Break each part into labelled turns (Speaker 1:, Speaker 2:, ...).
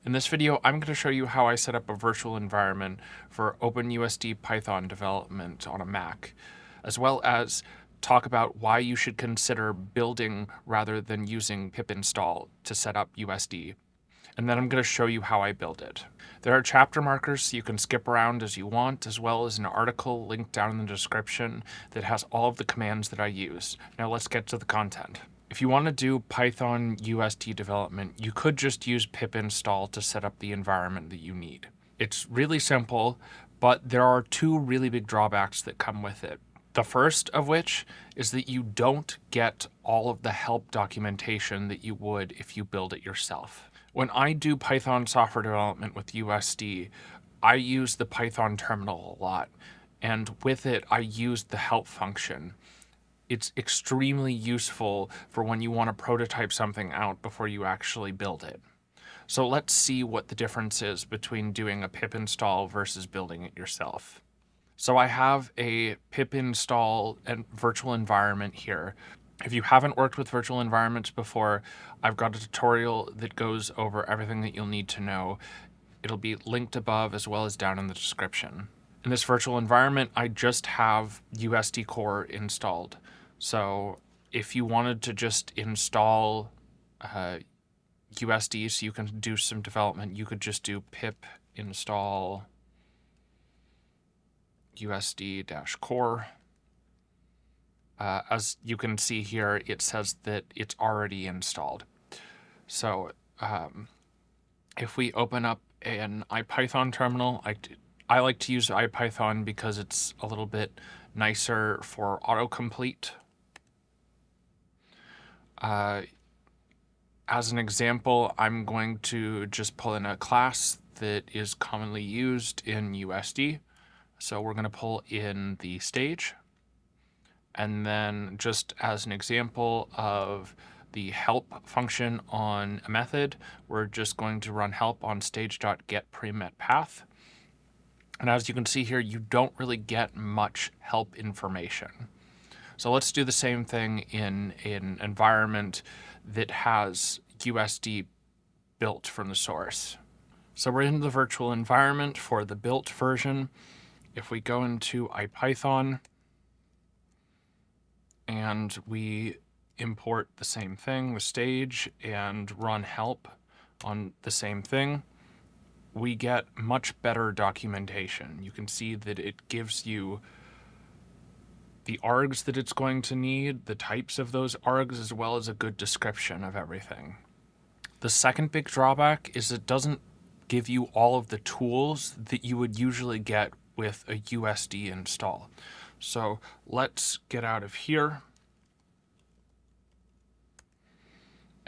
Speaker 1: In this video, I'm going to show you how I set up a virtual environment for OpenUSD Python development on a Mac, as well as talk about why you should consider building rather than using pip install to set up USD. And then I'm going to show you how I build it. There are chapter markers so you can skip around as you want, as well as an article linked down in the description that has all of the commands that I use. Now let's get to the content. If you want to do Python USD development, you could just use pip install to set up the environment that you need. It's really simple, but there are two really big drawbacks that come with it. The first of which is that you don't get all of the help documentation that you would if you build it yourself. When I do Python software development with USD, I use the Python terminal a lot, and with it, I use the help function. It's extremely useful for when you want to prototype something out before you actually build it. So let's see what the difference is between doing a pip install versus building it yourself. So I have a pip install and virtual environment here. If you haven't worked with virtual environments before, I've got a tutorial that goes over everything that you'll need to know. It'll be linked above as well as down in the description. In this virtual environment, I just have USD core installed. So if you wanted to just install USD so you can do some development, you could just do pip install USD-core. As you can see here, it says that it's already installed. So if we open up an IPython terminal, I like to use IPython because it's a little bit nicer for autocomplete. As an example, I'm going to just pull in a class that is commonly used in USD. So we're going to pull in the stage. And then just as an example of the help function on a method, we're just going to run help on stage.getPreMetPath. And as you can see here, you don't really get much help information. So let's do the same thing in an environment that has USD built from the source. So we're in the virtual environment for the built version. If we go into IPython, and we import the same thing, the stage, and run help on the same thing, we get much better documentation. You can see that it gives you the args that it's going to need, the types of those args, as well as a good description of everything. The second big drawback is it doesn't give you all of the tools that you would usually get with a USD install. So let's get out of here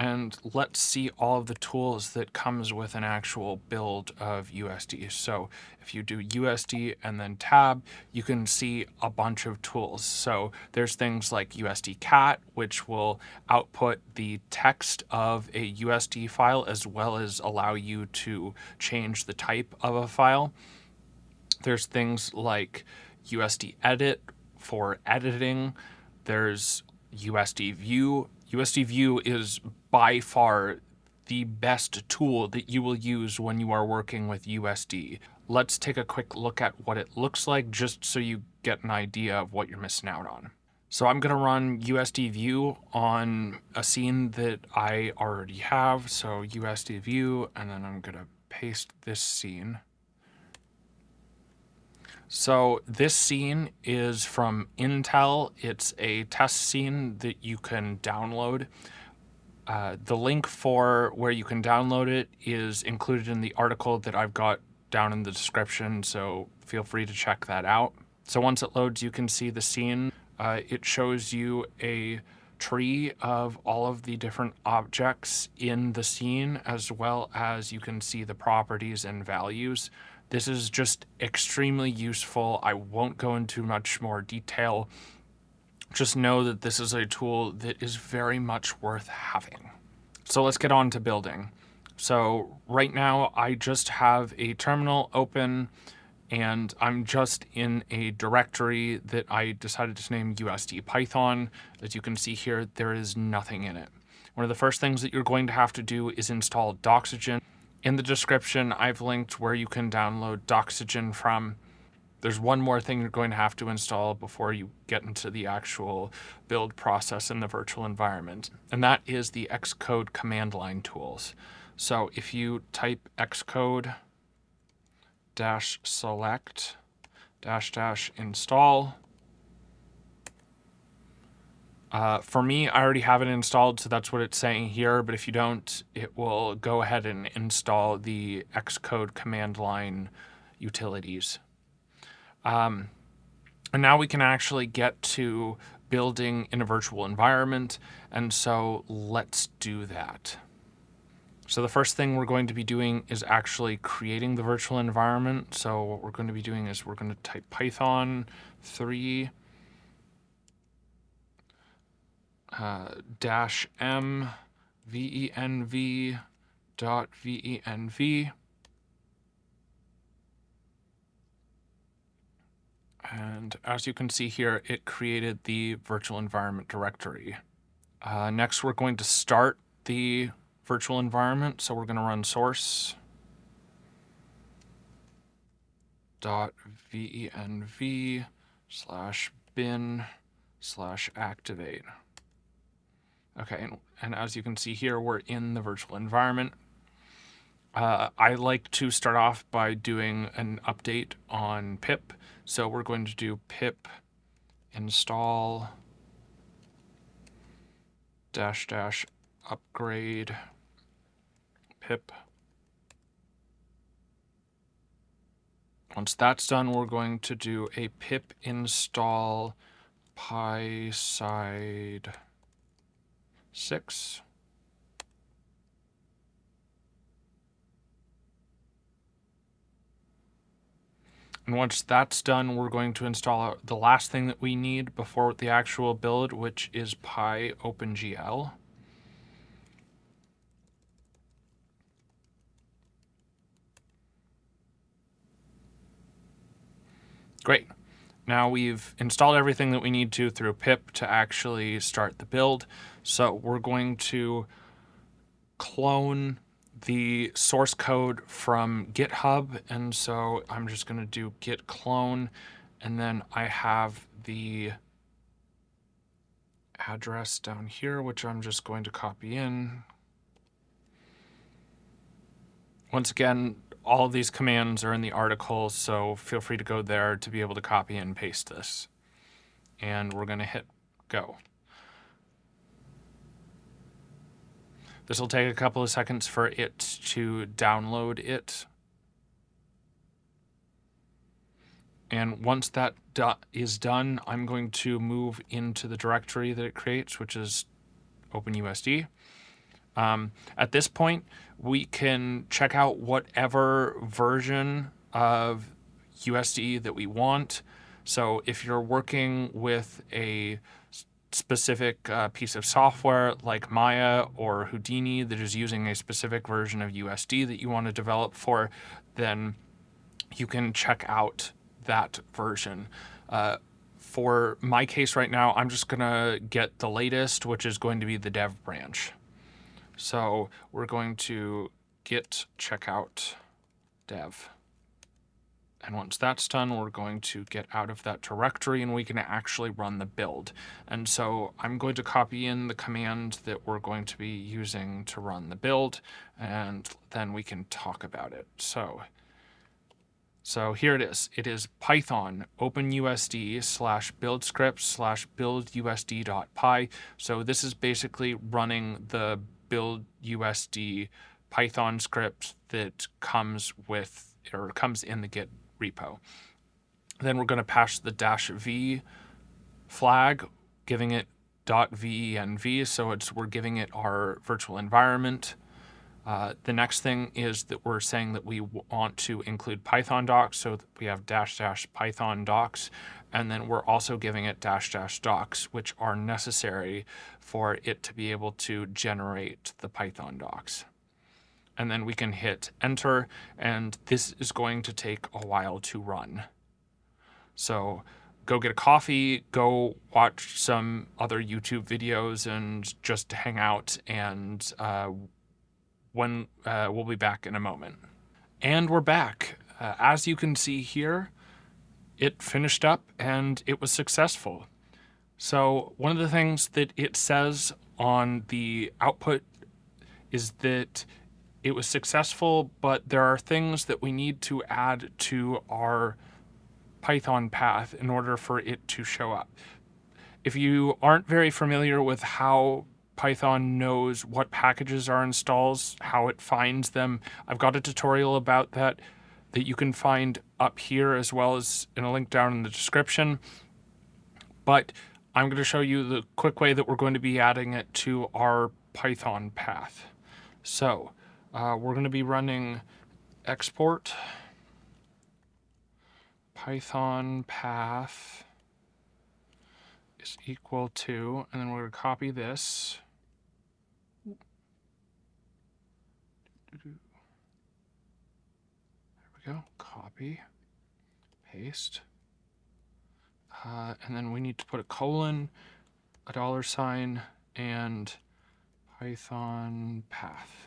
Speaker 1: and let's see all of the tools that comes with an actual build of USD. So if you do USD and then tab, you can see a bunch of tools. So there's things like USD cat, which will output the text of a USD file as well as allow you to change the type of a file. There's things like USD edit for editing. There's USD view. USD view is by far the best tool that you will use when you are working with USD. Let's take a quick look at what it looks like just so you get an idea of what you're missing out on. So I'm going to run USD view on a scene that I already have. So USD view, and then I'm going to paste this scene. So this scene is from Intel. It's a test scene that you can download. The link for where you can download it is included in the article that I've got down in the description, so feel free to check that out. So once it loads, you can see the scene. It shows you a tree of all of the different objects in the scene, as well as you can see the properties and values. This is just extremely useful. I won't go into much more detail. Just know that this is a tool that is very much worth having. So let's get on to building. So right now I just have a terminal open and I'm just in a directory that I decided to name USD Python. As you can see here, there is nothing in it. One of the first things that you're going to have to do is install Doxygen. In the description, I've linked where you can download Doxygen from. There's one more thing you're going to have to install before you get into the actual build process in the virtual environment, and that is the Xcode command line tools. So if you type Xcode -select -install, for me, I already have it installed, so that's what it's saying here, but if you don't, it will go ahead and install the Xcode command line utilities. And now we can actually get to building in a virtual environment, and so let's do that. So the first thing we're going to be doing is actually creating the virtual environment. So what we're going to be doing is we're going to type Python 3 -m venv.venv. And as you can see here, it created the virtual environment directory. Next, we're going to start the virtual environment. So we're going to run source.venv/bin/activate. Okay, and as you can see here, we're in the virtual environment. I like to start off by doing an update on pip. So we're going to do pip install --upgrade pip. Once that's done, we're going to do a pip install pyside 6. And once that's done, we're going to install the last thing that we need before the actual build, which is pyopengl. Great. Now we've installed everything that we need to through pip to actually start the build. So we're going to clone the source code from GitHub, and so I'm just going to do git clone, and then I have the address down here, which I'm just going to copy in. Once again, all of these commands are in the article, so feel free to go there to be able to copy and paste this. And we're going to hit go. This will take a couple of seconds for it to download it. And once that is done, I'm going to move into the directory that it creates, which is OpenUSD. At this point, we can check out whatever version of USD that we want. So if you're working with a specific piece of software like Maya or Houdini that is using a specific version of USD that you want to develop for, then you can check out that version. For my case right now, I'm just going to get the latest, which is going to be the dev branch. So we're going to git checkout dev. And once that's done, we're going to get out of that directory and we can actually run the build. And so I'm going to copy in the command that we're going to be using to run the build, and then we can talk about it. So here it is. It is Python openusd /build scripts /buildusd.py. So this is basically running the build USD Python script that comes with, or comes in the Git repo. Then we're going to pass the -v flag, giving it .venv, so we're giving it our virtual environment. The next thing is that we're saying that we want to include Python docs, so that we have --python docs, and then we're also giving it --docs, which are necessary for it to be able to generate the Python docs. And then we can hit enter, and this is going to take a while to run. So go get a coffee, go watch some other YouTube videos, and just hang out and when we'll be back in a moment. And we're back. As you can see here, it finished up and it was successful. So one of the things that it says on the output is that it was successful, but there are things that we need to add to our Python path in order for it to show up. If you aren't very familiar with how Python knows what packages are installed, how it finds them, I've got a tutorial about that you can find up here as well as in a link down in the description. But I'm going to show you the quick way that we're going to be adding it to our Python path. So we're going to be running export Python path is equal to, and then we're going to copy this. There we go. Copy, paste. And then we need to put a colon, a $, and Python path.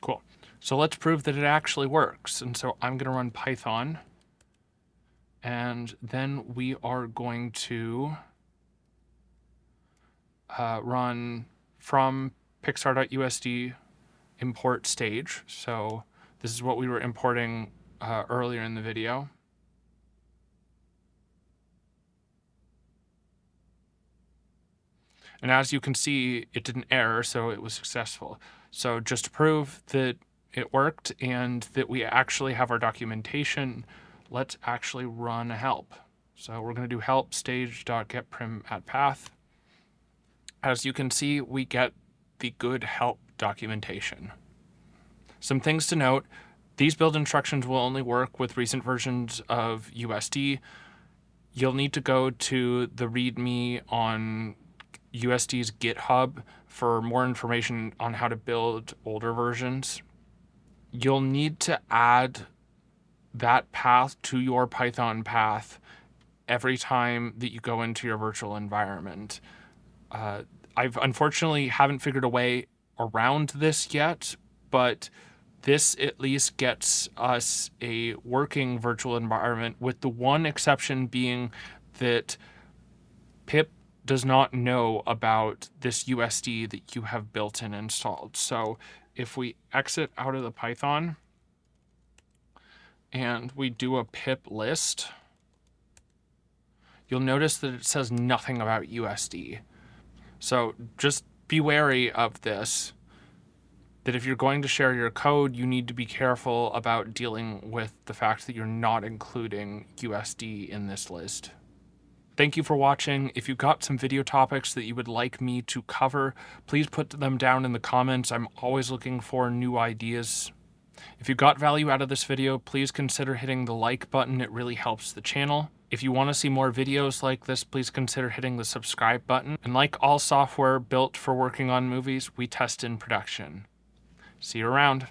Speaker 1: Cool. So let's prove that it actually works. And so I'm going to run Python. And then we are going to run from pixar.usd import stage. So this is what we were importing earlier in the video. And as you can see, it didn't error, so it was successful. So just to prove that it worked and that we actually have our documentation, let's actually run help. So we're going to do help stage.getPrim@path. As you can see, we get the good help documentation. Some things to note: these build instructions will only work with recent versions of USD. You'll need to go to the README on USD's GitHub for more information on how to build older versions. You'll need to add that path to your Python path every time that you go into your virtual environment. I've unfortunately haven't figured a way around this yet, but this at least gets us a working virtual environment, with the one exception being that pip does not know about this USD that you have built and installed. So if we exit out of the Python and we do a pip list, you'll notice that it says nothing about USD. So just be wary of this, that if you're going to share your code, you need to be careful about dealing with the fact that you're not including USD in this list. Thank you for watching. If you've got some video topics that you would like me to cover, please put them down in the comments. I'm always looking for new ideas. If you got value out of this video, please consider hitting the like button. It really helps the channel. If you want to see more videos like this, please consider hitting the subscribe button. And like all software built for working on movies, we test in production. See you around.